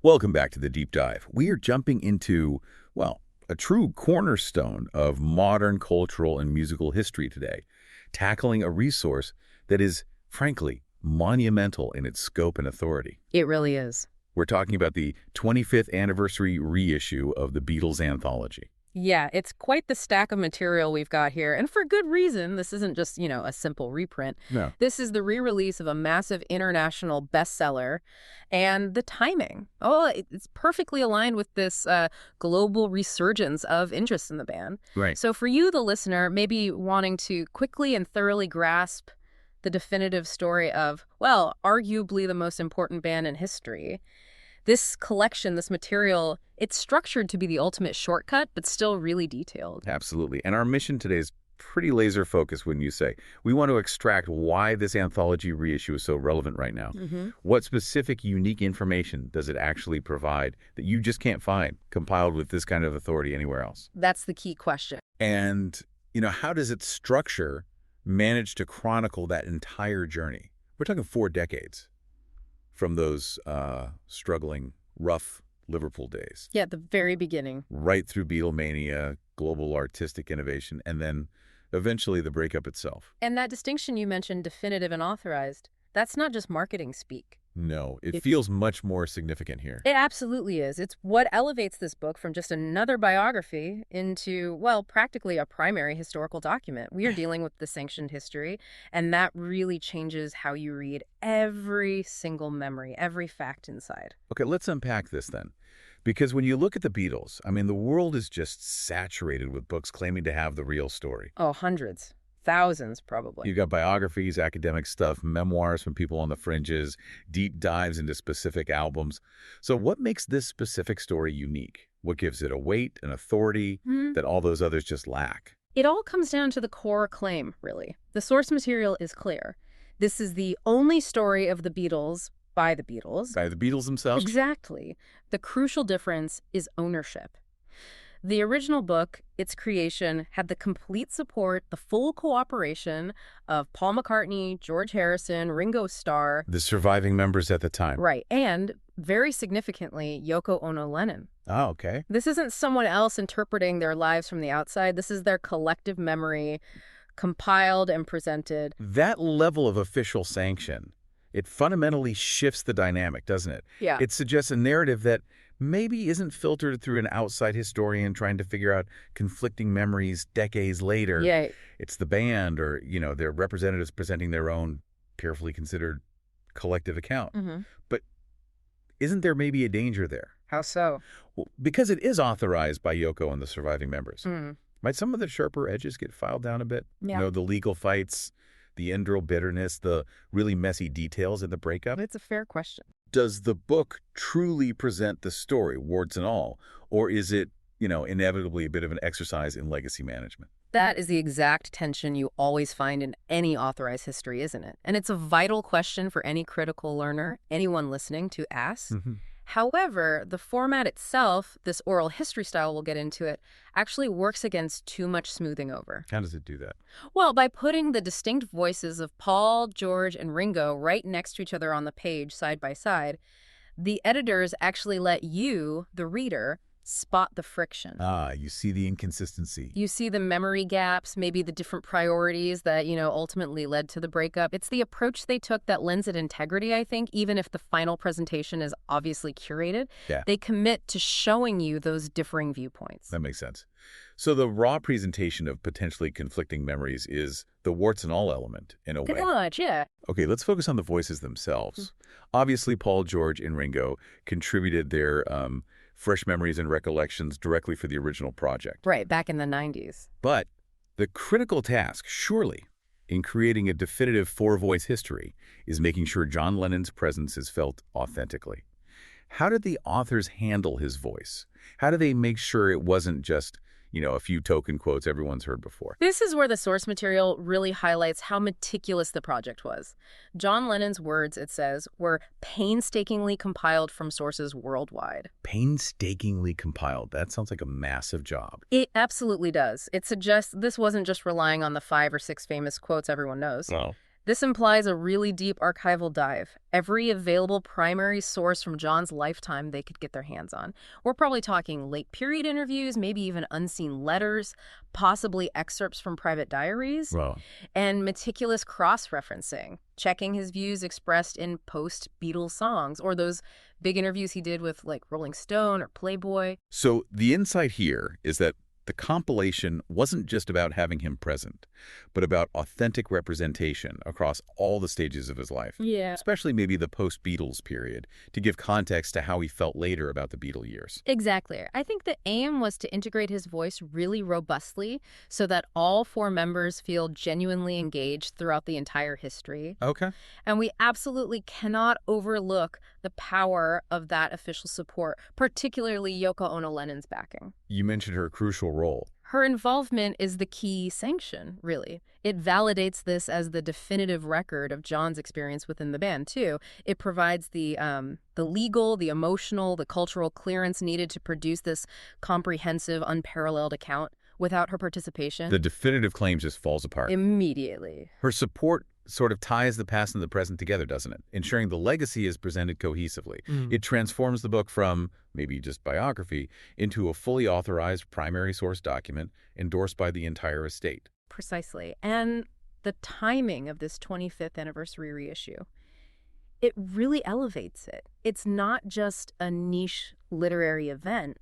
Welcome back to the Deep Dive. We are jumping into, well, a true cornerstone of modern cultural and musical history today, tackling a resource that is, frankly, monumental in its scope and authority. It really is. We're talking about the 25th anniversary reissue of the Beatles Anthology. Yeah, it's quite the stack of material we've got here, and for good reason. This isn't just, a simple reprint. No. This is the re-release of a massive international bestseller, and the timing. It's perfectly aligned with this global resurgence of interest in the band. Right. So for you, the listener, maybe wanting to quickly and thoroughly grasp the definitive story of, well, arguably the most important band in history, this collection, this material, it's structured to be the ultimate shortcut, but still really detailed. Absolutely. And our mission today is pretty laser focused, wouldn't you say? We want to extract why this anthology reissue is so relevant right now. Mm-hmm. What specific, unique information does it actually provide that you just can't find compiled with this kind of authority anywhere else? That's the key question. And, how does its structure manage to chronicle that entire journey? We're talking 4 decades from those struggling, rough Liverpool days. Yeah, at the very beginning. Right through Beatlemania, global artistic innovation, and then eventually the breakup itself. And that distinction you mentioned, definitive and authorized, that's not just marketing speak. No, it feels much more significant here. It absolutely is. It's what elevates this book from just another biography into, well, practically a primary historical document. We are dealing with the sanctioned history, and that really changes how you read every single memory, every fact inside. Okay, let's unpack this then. Because when you look at the Beatles, the world is just saturated with books claiming to have the real story. Oh, hundreds. Thousands, probably. You've got biographies, academic stuff, memoirs from people on the fringes, deep dives into specific albums. So what makes this specific story unique? What gives it a weight, an authority that all those others just lack? It all comes down to the core claim, really. The source material is clear. This is the only story of the Beatles by the Beatles. By the Beatles themselves? Exactly. The crucial difference is ownership. The original book, its creation, had the complete support, the full cooperation of Paul McCartney, George Harrison, Ringo Starr. The surviving members at the time. Right. And, very significantly, Yoko Ono Lennon. Oh, okay. This isn't someone else interpreting their lives from the outside. This is their collective memory, compiled and presented. That level of official sanction, it fundamentally shifts the dynamic, doesn't it? Yeah. It suggests a narrative that maybe isn't filtered through an outside historian trying to figure out conflicting memories decades later. Yeah. It's the band or, their representatives presenting their own carefully considered collective account. Mm-hmm. But isn't there maybe a danger there? How so? Well, because it is authorized by Yoko and the surviving members. Mm. Might some of the sharper edges get filed down a bit? Yeah. The legal fights, the internal bitterness, the really messy details in the breakup? It's a fair question. Does the book truly present the story, warts and all, or is it, inevitably a bit of an exercise in legacy management? That is the exact tension you always find in any authorized history, isn't it? And it's a vital question for any critical learner, anyone listening, to ask. Mm-hmm. However, the format itself, this oral history style, we'll get into it, actually works against too much smoothing over. How does it do that? Well, by putting the distinct voices of Paul, George, and Ringo right next to each other on the page, side by side, the editors actually let you, the reader, spot the friction. You see the inconsistency. You see the memory gaps, maybe the different priorities that, ultimately led to the breakup. It's the approach they took that lends it integrity, I think, even if the final presentation is obviously curated. Yeah. They commit to showing you those differing viewpoints. That makes sense. So the raw presentation of potentially conflicting memories is the warts and all element, in a way. Pretty much, yeah. Okay, let's focus on the voices themselves. Obviously, Paul, George, and Ringo contributed their fresh memories and recollections directly for the original project. Right, back in the 90s. But the critical task, surely, in creating a definitive 4-voice history is making sure John Lennon's presence is felt authentically. How did the authors handle his voice? How do they make sure it wasn't just, a few token quotes everyone's heard before? This is where the source material really highlights how meticulous the project was. John Lennon's words, it says, were painstakingly compiled from sources worldwide. Painstakingly compiled. That sounds like a massive job. It absolutely does. It suggests this wasn't just relying on the 5 or 6 famous quotes everyone knows. No. This implies a really deep archival dive. Every available primary source from John's lifetime they could get their hands on. We're probably talking late period interviews, maybe even unseen letters, possibly excerpts from private diaries, Well, and meticulous cross-referencing, checking his views expressed in post-Beatles songs or those big interviews he did with like Rolling Stone or Playboy. so the insight here is that the compilation wasn't just about having him present, but about authentic representation across all the stages of his life, Yeah. especially maybe the post-Beatles period, to give context to how he felt later about the Beatle years. Exactly. I think the aim was to integrate his voice really robustly so that all four members feel genuinely engaged throughout the entire history. Okay. And we absolutely cannot overlook the power of that official support, particularly Yoko Ono Lennon's backing. You mentioned her crucial role. Her involvement is the key sanction, really. It validates this as the definitive record of John's experience within the band, too. It provides the legal, the emotional, the cultural clearance needed to produce this comprehensive, unparalleled account. Without her participation, The definitive claim just falls apart. immediately. Her support sort of ties the past and the present together, doesn't it? Ensuring the legacy is presented cohesively. It transforms the book from maybe just biography into a fully authorized primary source document endorsed by the entire estate. Precisely. And the timing of this 25th anniversary reissue, it really elevates it. It's not just a niche literary event.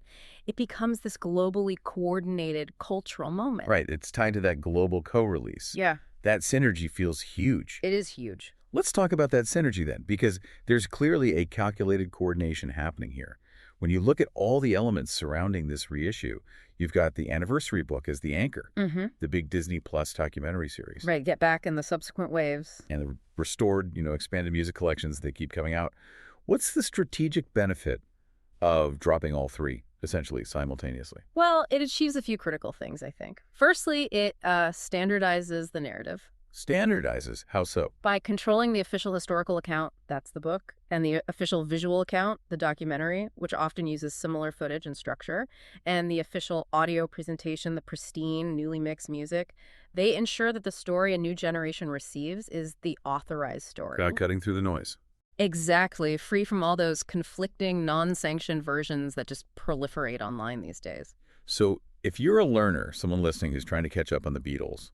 It becomes this globally coordinated cultural moment. Right, it's tied to that global co-release. Yeah, That synergy feels huge. it is huge. Let's talk about that synergy then, because there's clearly a calculated coordination happening here. When you look at all the elements surrounding this reissue, you've got the anniversary book as the anchor, the big Disney Plus documentary series, Right, get back in the subsequent waves. and the restored, expanded music collections that keep coming out. What's the strategic benefit of dropping all three, essentially, simultaneously? Well, it achieves a few critical things, I think. Firstly, it standardizes the narrative. Standardizes. How so? By controlling the official historical account, that's the book, and the official visual account, the documentary, which often uses similar footage and structure, and the official audio presentation, the pristine, newly mixed music, they ensure that the story a new generation receives is the authorized story. Without cutting through the noise. Exactly, free from all those conflicting, non-sanctioned versions that just proliferate online these days. So if you're a learner, someone listening who's trying to catch up on the Beatles,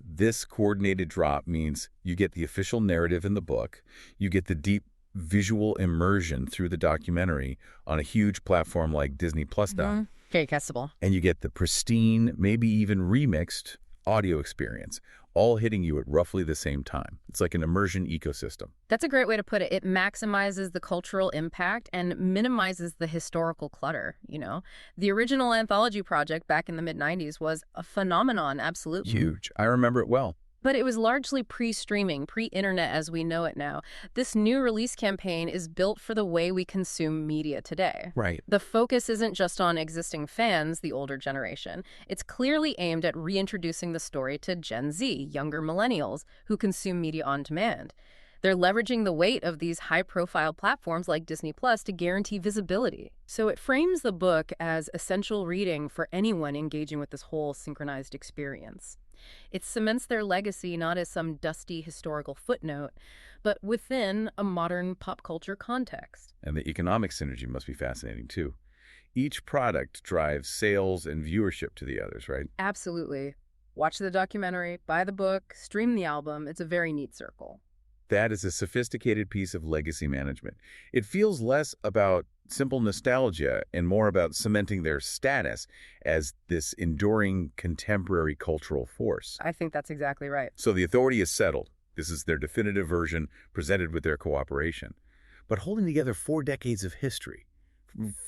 this coordinated drop means you get the official narrative in the book, you get the deep visual immersion through the documentary on a huge platform like Disney Plus does, Very accessible. and you get the pristine, maybe even remixed audio experience, all hitting you at roughly the same time. It's like an immersion ecosystem. That's a great way to put it. It maximizes the cultural impact and minimizes the historical clutter, The original anthology project back in the mid-90s was a phenomenon, absolutely. Huge. I remember it well. But it was largely pre-streaming, pre-internet as we know it now. This new release campaign is built for the way we consume media today. Right. The focus isn't just on existing fans, the older generation. It's clearly aimed at reintroducing the story to Gen Z, younger millennials, who consume media on demand. They're leveraging the weight of these high-profile platforms like Disney Plus to guarantee visibility. So it frames the book as essential reading for anyone engaging with this whole synchronized experience. It cements their legacy not as some dusty historical footnote, but within a modern pop culture context. And the economic synergy must be fascinating, too. Each product drives sales and viewership to the others, right? Absolutely. Watch the documentary, buy the book, stream the album. It's a very neat circle. That is a sophisticated piece of legacy management. It feels less about simple nostalgia and more about cementing their status as this enduring contemporary cultural force. I think that's exactly right. So the authority is settled. This is their definitive version presented with their cooperation. But holding together 4 decades of history,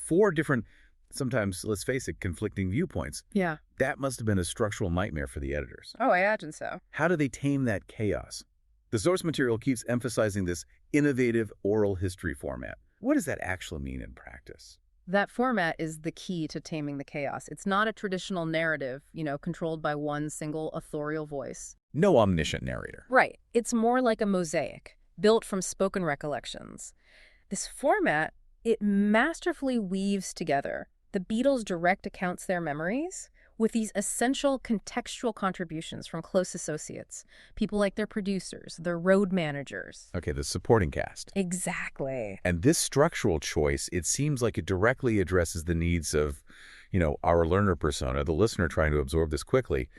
4 different, sometimes, let's face it, conflicting viewpoints, Yeah. that must have been a structural nightmare for the editors. Oh, I imagine so. How do they tame that chaos? The source material keeps emphasizing this innovative oral history format. What does that actually mean in practice? That format is the key to taming the chaos. It's not a traditional narrative, controlled by one single authorial voice. No omniscient narrator. Right. It's more like a mosaic, built from spoken recollections. This format, it masterfully weaves together the Beatles' direct accounts their memories with these essential contextual contributions from close associates, people like their producers, their road managers. Okay, the supporting cast. Exactly. And this structural choice, it seems like it directly addresses the needs of, our learner persona, the listener trying to absorb this quickly.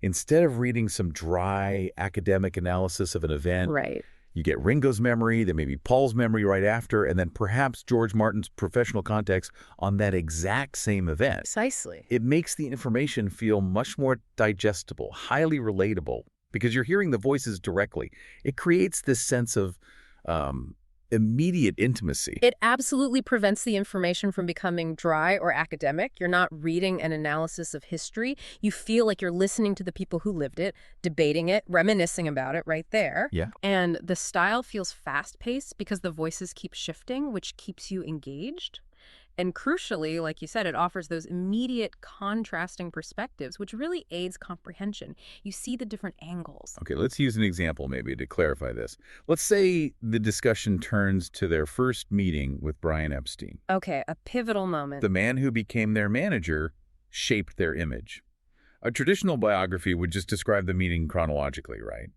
Instead of reading some dry academic analysis of an event, Right. you get Ringo's memory, then maybe Paul's memory right after, and then perhaps George Martin's professional context on that exact same event. Precisely. It makes the information feel much more digestible, highly relatable, because you're hearing the voices directly. It creates this sense of immediate intimacy. It absolutely prevents the information from becoming dry or academic. You're not reading an analysis of history. You feel like you're listening to the people who lived it, debating it, reminiscing about it right there. Yeah. And the style feels fast-paced because the voices keep shifting, which keeps you engaged. And crucially, like you said, it offers those immediate contrasting perspectives, which really aids comprehension. You see the different angles. Okay, let's use an example maybe to clarify this. Let's say the discussion turns to their first meeting with Brian Epstein. Okay, a pivotal moment. The man who became their manager shaped their image. A traditional biography would just describe the meeting chronologically, right?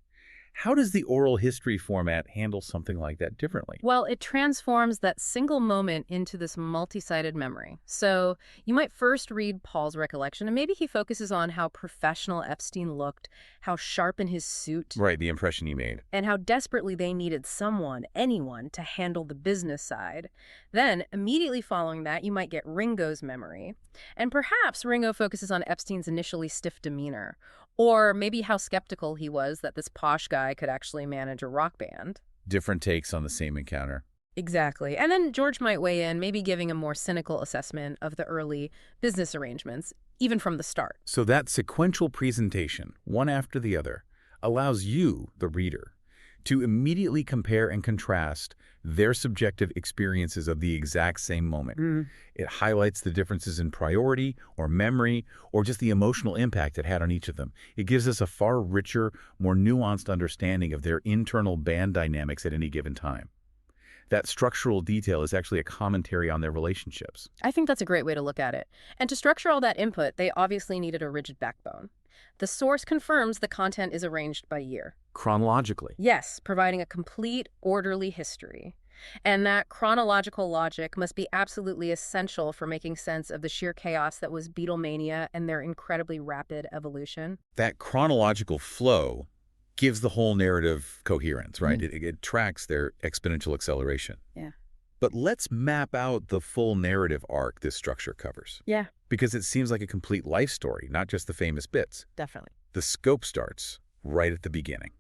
How does the oral history format handle something like that differently? Well, it transforms that single moment into this multi-sided memory. So you might first read Paul's recollection, and maybe he focuses on how professional Epstein looked, how sharp in his suit, Right, the impression he made. and how desperately they needed someone, anyone, to handle the business side. Then, immediately following that, you might get Ringo's memory. And perhaps Ringo focuses on Epstein's initially stiff demeanor, or maybe how skeptical he was that this posh guy could actually manage a rock band. Different takes on the same encounter. Exactly. And then George might weigh in, maybe giving a more cynical assessment of the early business arrangements, even from the start. So that sequential presentation, one after the other, allows you, the reader, to immediately compare and contrast their subjective experiences of the exact same moment. It highlights the differences in priority or memory or just the emotional impact it had on each of them. It gives us a far richer, more nuanced understanding of their internal band dynamics at any given time. That structural detail is actually a commentary on their relationships. I think that's a great way to look at it. And to structure all that input, they obviously needed a rigid backbone. The source confirms the content is arranged by year. Chronologically. Yes, providing a complete, orderly history. And that chronological logic must be absolutely essential for making sense of the sheer chaos that was Beatlemania and their incredibly rapid evolution. That chronological flow gives the whole narrative coherence, right? It tracks their exponential acceleration. Yeah. But let's map out the full narrative arc this structure covers. Yeah, Because it seems like a complete life story, not just the famous bits. definitely. The scope starts right at the beginning.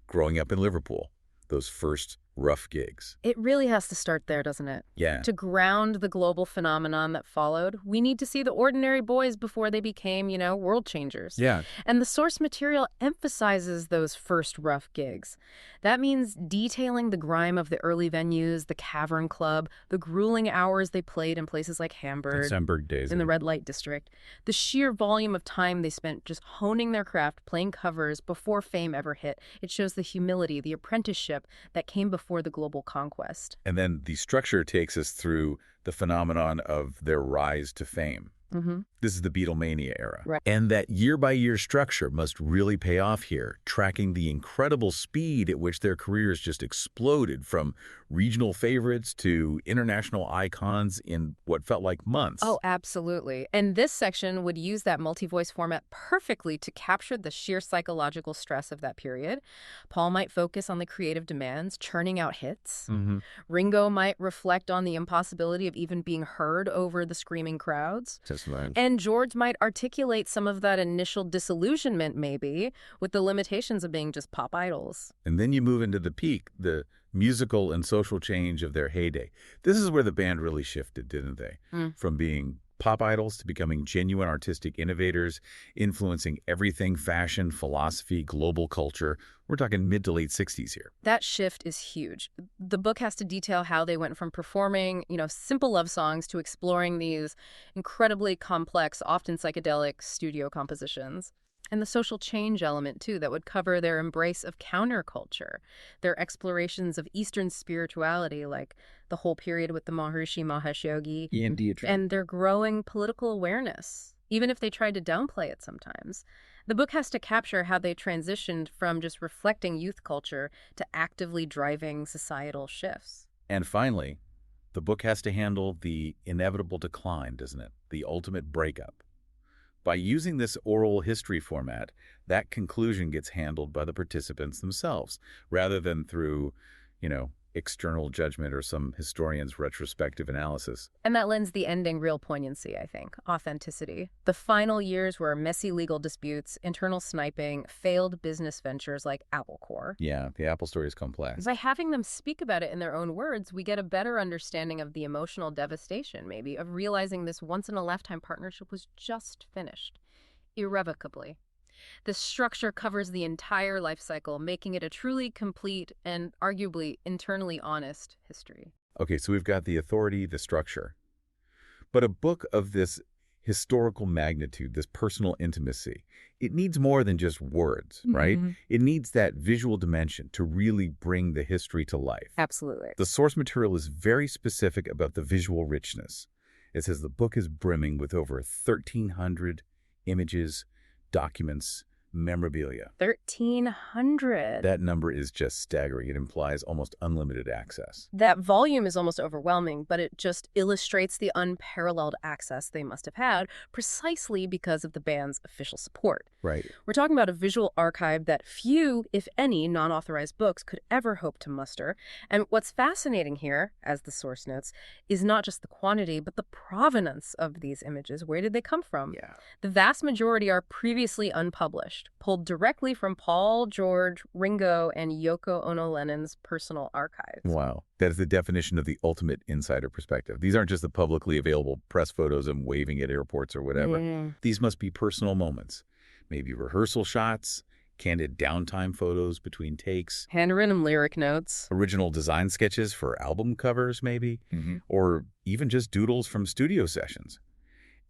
Growing up in Liverpool, those first rough gigs. It really has to start there, doesn't it? Yeah. To ground the global phenomenon that followed, we need to see the ordinary boys before they became, world changers. Yeah. And the source material emphasizes those first rough gigs. That means detailing the grime of the early venues, the Cavern Club, the grueling hours they played in places like Hamburg, Hamburg days. in the red light district, the sheer volume of time they spent just honing their craft, playing covers before fame ever hit. It shows the humility, the apprenticeship that came before the global conquest. And then the structure takes us through the phenomenon of their rise to fame. This is the Beatlemania era. Right. And that year-by-year structure must really pay off here, tracking the incredible speed at which their careers just exploded from regional favorites to international icons in what felt like months. Oh, absolutely. And this section would use that multi-voice format perfectly to capture the sheer psychological stress of that period. Paul might focus on the creative demands, churning out hits. Ringo might reflect on the impossibility of even being heard over the screaming crowds. And George might articulate some of that initial disillusionment, maybe, with the limitations of being just pop idols. And then you move into the peak, the musical and social change of their heyday. This is where the band really shifted, didn't they? From being pop idols to becoming genuine artistic innovators, influencing everything fashion, philosophy, global culture. We're talking mid to late 60s here. That shift is huge. The book has to detail how they went from performing, simple love songs to exploring these incredibly complex, often psychedelic studio compositions. And the social change element, too, that would cover their embrace of counterculture, their explorations of Eastern spirituality, like the whole period with the Maharishi Mahesh Yogi, and their growing political awareness. even if they tried to downplay it sometimes. The book has to capture how they transitioned from just reflecting youth culture to actively driving societal shifts. And finally, the book has to handle the inevitable decline, doesn't it? The ultimate breakup. By using this oral history format, that conclusion gets handled by the participants themselves, rather than through, external judgment or some historian's retrospective analysis. And that lends the ending real poignancy, I think. Authenticity. The final years were messy legal disputes, internal sniping, failed business ventures like Apple Corps. Yeah, the Apple story is complex. By having them speak about it in their own words, we get a better understanding of the emotional devastation, maybe, of realizing this once-in-a-lifetime partnership was just finished, irrevocably. The structure covers the entire life cycle, making it a truly complete and arguably internally honest history. Okay, so we've got the authority, the structure. But a book of this historical magnitude, this personal intimacy, it needs more than just words, right? It needs that visual dimension to really bring the history to life. Absolutely. The source material is very specific about the visual richness. It says the book is brimming with over 1,300 images, documents, memorabilia. 1,300. That number is just staggering. It implies almost unlimited access. That volume is almost overwhelming, but it just illustrates the unparalleled access they must have had precisely because of the band's official support. Right. We're talking about a visual archive that few, if any, non-authorized books could ever hope to muster. And what's fascinating here, as the source notes, is not just the quantity, but the provenance of these images. Where did they come from? Yeah. The vast majority are previously unpublished, pulled directly from Paul, George, Ringo, and Yoko Ono Lennon's personal archives. Wow. That is the definition of the ultimate insider perspective. These aren't just the publicly available press photos of them waving at airports or whatever. These must be personal moments. Maybe rehearsal shots, candid downtime photos between takes. Handwritten lyric notes. Original design sketches for album covers, maybe. Or even just doodles from studio sessions.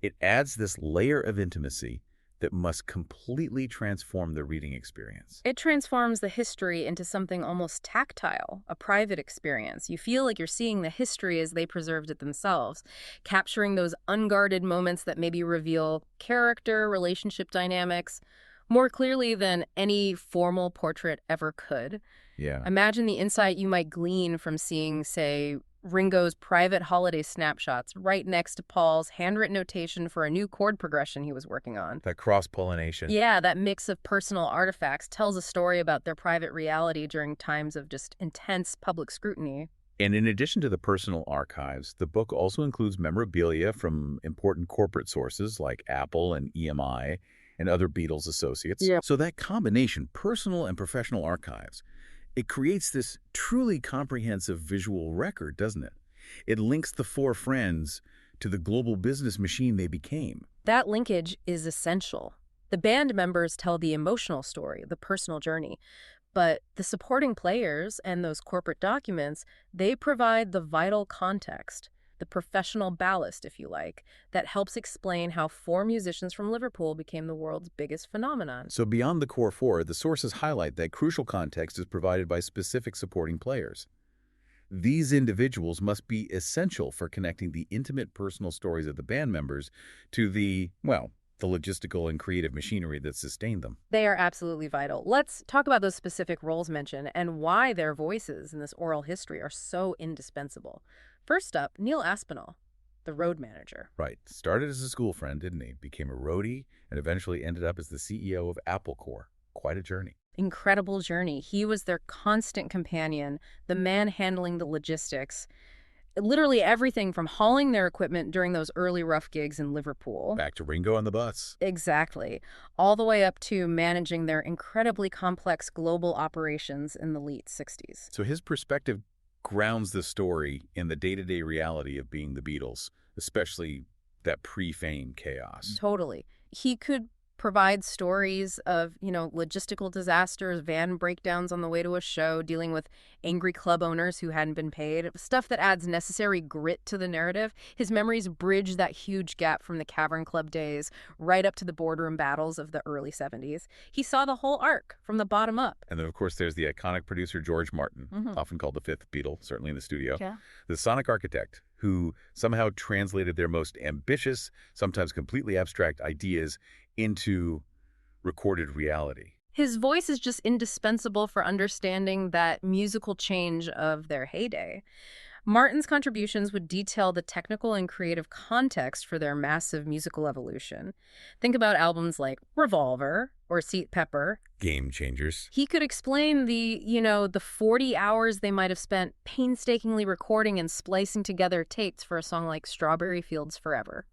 It adds this layer of intimacy that must completely transform the reading experience. It transforms the history into something almost tactile, a private experience. You feel like you're seeing the history as they preserved it themselves, capturing those unguarded moments that maybe reveal character, relationship dynamics, more clearly than any formal portrait ever could. Yeah. Imagine the insight you might glean from seeing, say, Ringo's private holiday snapshots right next to Paul's handwritten notation for a new chord progression he was working on. That cross-pollination. Yeah, that mix of personal artifacts tells a story about their private reality during times of just intense public scrutiny. And in addition to the personal archives, the book also includes memorabilia from important corporate sources like Apple and EMI and other Beatles associates. Yeah. So that combination, personal and professional archives, it creates this truly comprehensive visual record, doesn't it? It links the four friends to the global business machine they became. That linkage is essential. The band members tell the emotional story, the personal journey. But the supporting players and those corporate documents, they provide the vital context, the professional ballast, if you like, that helps explain how four musicians from Liverpool became the world's biggest phenomenon. So beyond the core four, the sources highlight that crucial context is provided by specific supporting players. These individuals must be essential for connecting the intimate personal stories of the band members to the logistical and creative machinery that sustained them. They are absolutely vital. Let's talk about those specific roles mentioned and why their voices in this oral history are so indispensable. First up, Neil Aspinall, the road manager. Right. Started as a school friend, didn't he? Became a roadie and eventually ended up as the CEO of Apple Corps. Quite a journey. Incredible journey. He was their constant companion, the man handling the logistics. Literally everything from hauling their equipment during those early rough gigs in Liverpool. Back to Ringo on the bus. Exactly. All the way up to managing their incredibly complex global operations in the late 60s. So his perspective grounds the story in the day-to-day reality of being the Beatles, especially that pre-fame chaos. Totally. He could provide stories of, logistical disasters, van breakdowns on the way to a show, dealing with angry club owners who hadn't been paid, stuff that adds necessary grit to the narrative. His memories bridge that huge gap from the Cavern Club days right up to the boardroom battles of the early 70s. He saw the whole arc from the bottom up. And then, of course, there's the iconic producer George Martin, often called the fifth Beatle, certainly in the studio. Yeah. The sonic architect who somehow translated their most ambitious, sometimes completely abstract ideas into recorded reality. His voice is just indispensable for understanding that musical change of their heyday. Martin's contributions would detail the technical and creative context for their massive musical evolution. Think about albums like Revolver or Sweet Pepper. Game changers. He could explain the 40 hours they might have spent painstakingly recording and splicing together tapes for a song like Strawberry Fields Forever,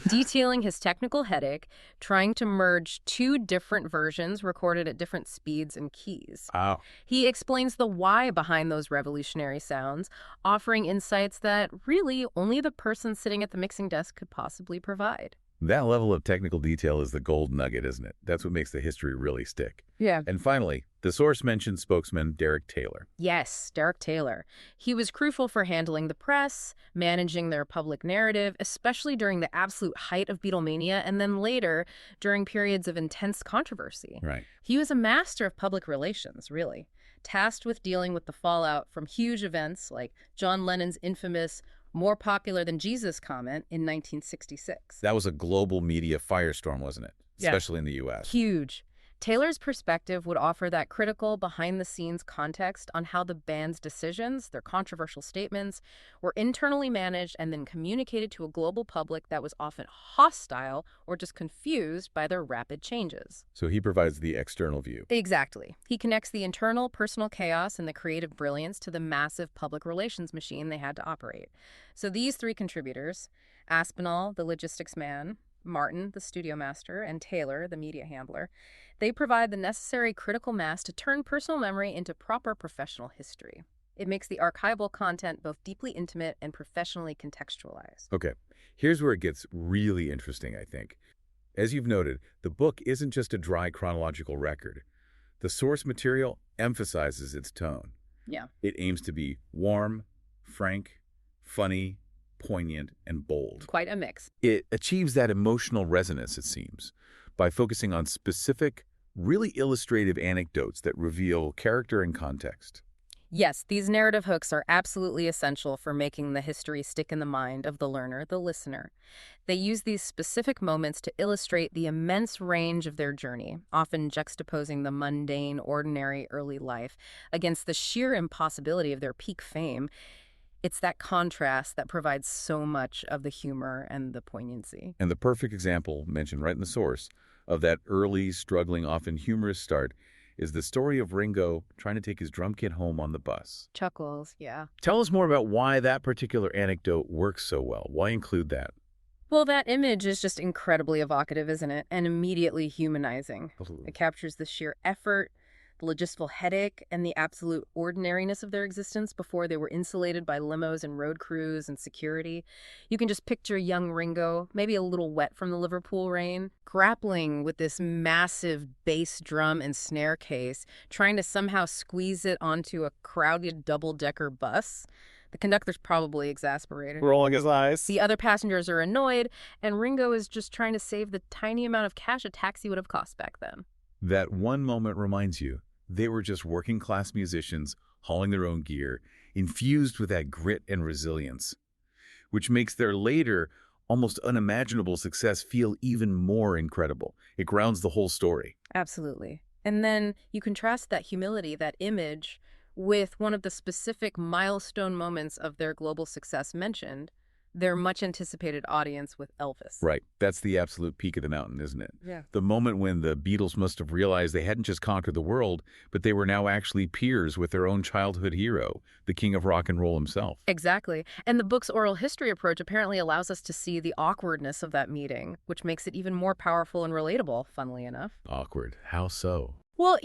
detailing his technical headache, trying to merge two different versions recorded at different speeds and keys. Wow. He explains the why behind those revolutionary sounds, offering insights that really only the person sitting at the mixing desk could possibly provide. That level of technical detail is the gold nugget, isn't it? That's what makes the history really stick. Yeah. And finally, the source mentioned spokesman Derek Taylor. Yes, Derek Taylor. He was crucial for handling the press, managing their public narrative, especially during the absolute height of Beatlemania and then later during periods of intense controversy. Right. He was a master of public relations, really, tasked with dealing with the fallout from huge events like John Lennon's infamous "more popular than Jesus" comment in 1966. That was a global media firestorm, wasn't it? Yeah. Especially in the U.S. Huge. Taylor's perspective would offer that critical behind-the-scenes context on how the band's decisions, their controversial statements, were internally managed and then communicated to a global public that was often hostile or just confused by their rapid changes. So he provides the external view. Exactly. He connects the internal personal chaos and the creative brilliance to the massive public relations machine they had to operate. So these three contributors, Aspinall, the logistics man, Martin, the studio master, and Taylor, the media handler, they provide the necessary critical mass to turn personal memory into proper professional history. It makes the archival content both deeply intimate and professionally contextualized. Okay, here's where it gets really interesting, I think. As you've noted, the book isn't just a dry chronological record. The source material emphasizes its tone. Yeah. It aims to be warm, frank, funny, poignant, and bold. Quite a mix. It achieves that emotional resonance, it seems, by focusing on specific, really illustrative anecdotes that reveal character and context. Yes, these narrative hooks are absolutely essential for making the history stick in the mind of the learner, the listener. They use these specific moments to illustrate the immense range of their journey, often juxtaposing the mundane, ordinary early life against the sheer impossibility of their peak fame. It's that contrast that provides so much of the humor and the poignancy. And the perfect example, mentioned right in the source, of that early, struggling, often humorous start is the story of Ringo trying to take his drum kit home on the bus. Chuckles, yeah. Tell us more about why that particular anecdote works so well. Why include that? Well, that image is just incredibly evocative, isn't it? And immediately humanizing. Absolutely. It captures the sheer effort, the logistical headache, and the absolute ordinariness of their existence before they were insulated by limos and road crews and security. You can just picture young Ringo, maybe a little wet from the Liverpool rain, grappling with this massive bass drum and snare case, trying to somehow squeeze it onto a crowded double-decker bus. The conductor's probably exasperated. Rolling his eyes. The other passengers are annoyed, and Ringo is just trying to save the tiny amount of cash a taxi would have cost back then. That one moment reminds you they were just working-class musicians hauling their own gear, infused with that grit and resilience, which makes their later, almost unimaginable success feel even more incredible. It grounds the whole story. Absolutely. And then you contrast that humility, that image, with one of the specific milestone moments of their global success mentioned, their much-anticipated audience with Elvis. Right. That's the absolute peak of the mountain, isn't it? Yeah. The moment when the Beatles must have realized they hadn't just conquered the world, but they were now actually peers with their own childhood hero, the king of rock and roll himself. Exactly. And the book's oral history approach apparently allows us to see the awkwardness of that meeting, which makes it even more powerful and relatable, funnily enough. Awkward. How so? Well,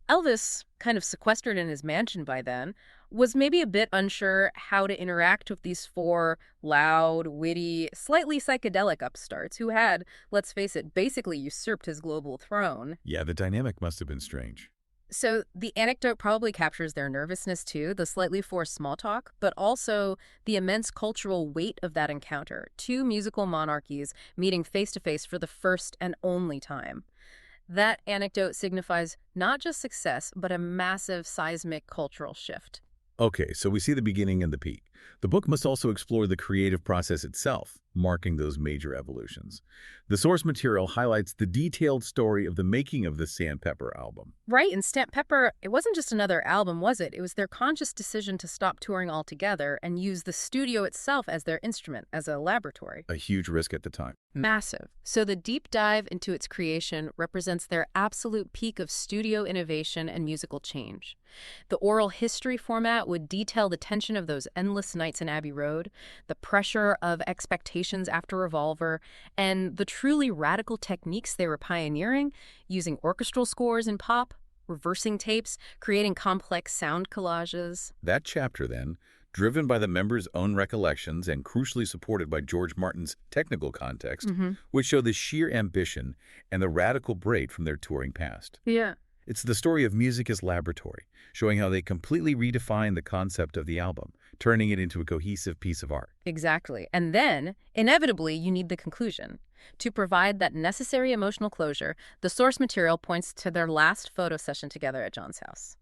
Elvis, kind of sequestered in his mansion by then, was maybe a bit unsure how to interact with these four loud, witty, slightly psychedelic upstarts who had, let's face it, basically usurped his global throne. Yeah, the dynamic must have been strange. So the anecdote probably captures their nervousness too, the slightly forced small talk, but also the immense cultural weight of that encounter. Two musical monarchies meeting face to face for the first and only time. That anecdote signifies not just success, but a massive seismic cultural shift. Okay, so we see the beginning and the peak. The book must also explore the creative process itself, marking those major evolutions. The source material highlights the detailed story of the making of the Sandpepper album. Right, and Stamp Pepper, it wasn't just another album, was it? It was their conscious decision to stop touring altogether and use the studio itself as their instrument, as a laboratory. A huge risk at the time. Massive. So the deep dive into its creation represents their absolute peak of studio innovation and musical change. The oral history format would detail the tension of those endless nights in Abbey Road, the pressure of expectations after Revolver, and the truly radical techniques they were pioneering, using orchestral scores in pop, reversing tapes, creating complex sound collages. That chapter, then, driven by the members' own recollections and crucially supported by George Martin's technical context, would show the sheer ambition and the radical break from their touring past. Yeah. It's the story of music as laboratory, showing how they completely redefined the concept of the album, turning it into a cohesive piece of art. Exactly. And then, inevitably, you need the conclusion. To provide that necessary emotional closure, the source material points to their last photo session together at John's house.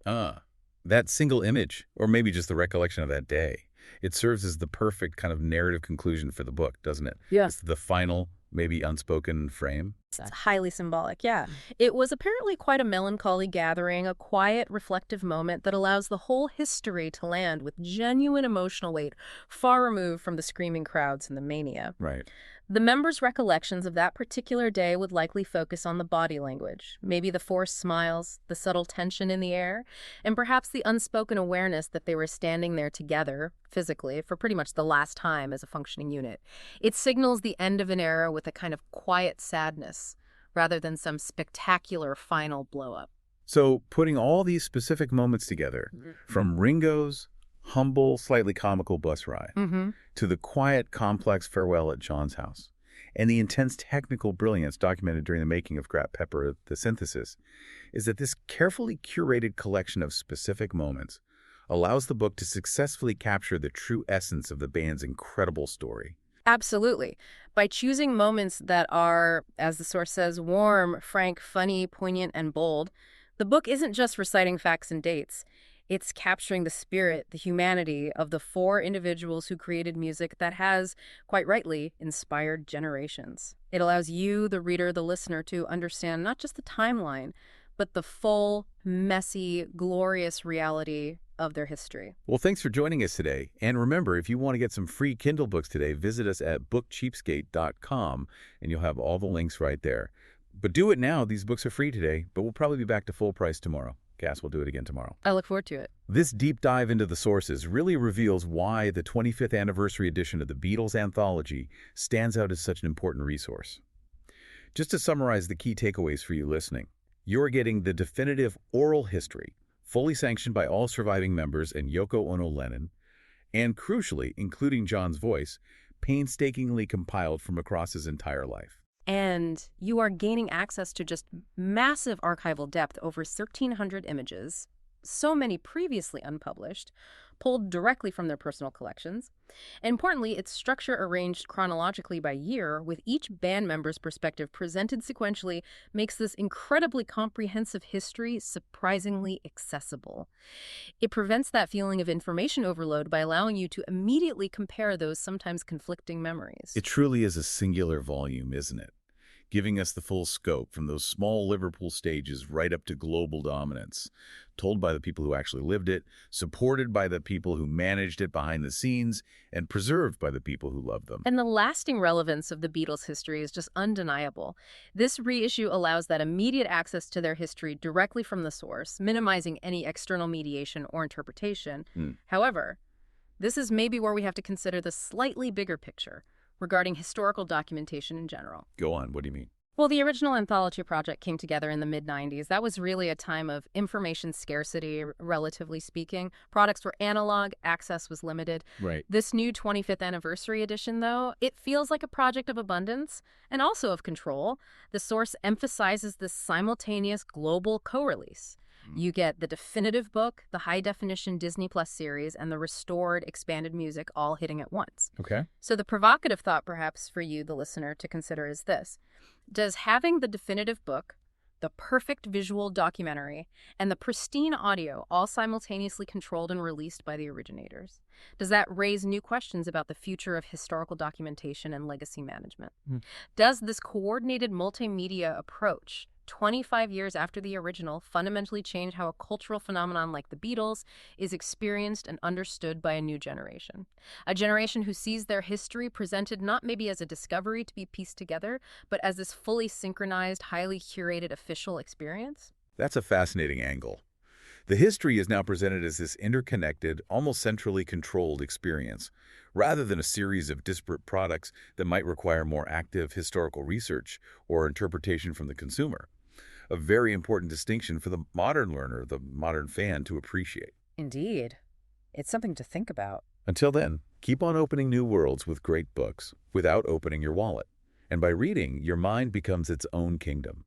That single image, or maybe just the recollection of that day, it serves as the perfect kind of narrative conclusion for the book, doesn't it? Yeah. It's the final, maybe unspoken frame. It's highly symbolic, yeah. It was apparently quite a melancholy gathering, a quiet, reflective moment that allows the whole history to land with genuine emotional weight, far removed from the screaming crowds and the mania. Right. The members' recollections of that particular day would likely focus on the body language, maybe the forced smiles, the subtle tension in the air, and perhaps the unspoken awareness that they were standing there together, physically, for pretty much the last time as a functioning unit. It signals the end of an era with a kind of quiet sadness, rather than some spectacular final blow-up. So, putting all these specific moments together, from Ringo's humble, slightly comical bus ride, to the quiet, complex farewell at John's house, and the intense technical brilliance documented during the making of Grap Pepper, the synthesis, is that this carefully curated collection of specific moments allows the book to successfully capture the true essence of the band's incredible story. Absolutely. By choosing moments that are, as the source says, warm, frank, funny, poignant, and bold, the book isn't just reciting facts and dates. It's capturing the spirit, the humanity of the four individuals who created music that has, quite rightly, inspired generations. It allows you, the reader, the listener, to understand not just the timeline, but the full, messy, glorious reality of their history. Well, thanks for joining us today. And remember, if you want to get some free Kindle books today, visit us at bookcheapskate.com, and you'll have all the links right there. But do it now. These books are free today, but we'll probably be back to full price tomorrow. Cass will do it again tomorrow. I look forward to it. This deep dive into the sources really reveals why the 25th anniversary edition of the Beatles Anthology stands out as such an important resource. Just to summarize the key takeaways for you listening, you're getting the definitive oral history, fully sanctioned by all surviving members and Yoko Ono Lennon, and crucially, including John's voice, painstakingly compiled from across his entire life. And you are gaining access to just massive archival depth, over 1,300 images, so many previously unpublished, pulled directly from their personal collections. And importantly, its structure arranged chronologically by year, with each band member's perspective presented sequentially, makes this incredibly comprehensive history surprisingly accessible. It prevents that feeling of information overload by allowing you to immediately compare those sometimes conflicting memories. It truly is a singular volume, isn't it? Giving us the full scope from those small Liverpool stages right up to global dominance, told by the people who actually lived it, supported by the people who managed it behind the scenes, and preserved by the people who loved them. And the lasting relevance of the Beatles' history is just undeniable. This reissue allows that immediate access to their history directly from the source, minimizing any external mediation or interpretation. However, this is maybe where we have to consider the slightly bigger picture regarding historical documentation in general. Go on, what do you mean? Well, the original anthology project came together in the mid-90s. That was really a time of information scarcity, relatively speaking. Products were analog, access was limited. Right. This new 25th anniversary edition, though, it feels like a project of abundance and also of control. The source emphasizes this simultaneous global co-release. You get the definitive book, the high-definition Disney Plus series, and the restored, expanded music all hitting at once. Okay. So the provocative thought, perhaps, for you, the listener, to consider is this. Does having the definitive book, the perfect visual documentary, and the pristine audio, all simultaneously controlled and released by the originators. Does that raise new questions about the future of historical documentation and legacy management? Mm. Does this coordinated multimedia approach, 25 years after the original, fundamentally change how a cultural phenomenon like the Beatles is experienced and understood by a new generation? A generation who sees their history presented not maybe as a discovery to be pieced together, but as this fully synchronized, highly curated official experience? That's a fascinating angle. The history is now presented as this interconnected, almost centrally controlled experience, rather than a series of disparate products that might require more active historical research or interpretation from the consumer. A very important distinction for the modern learner, the modern fan, to appreciate. Indeed. It's something to think about. Until then, keep on opening new worlds with great books without opening your wallet. And by reading, your mind becomes its own kingdom.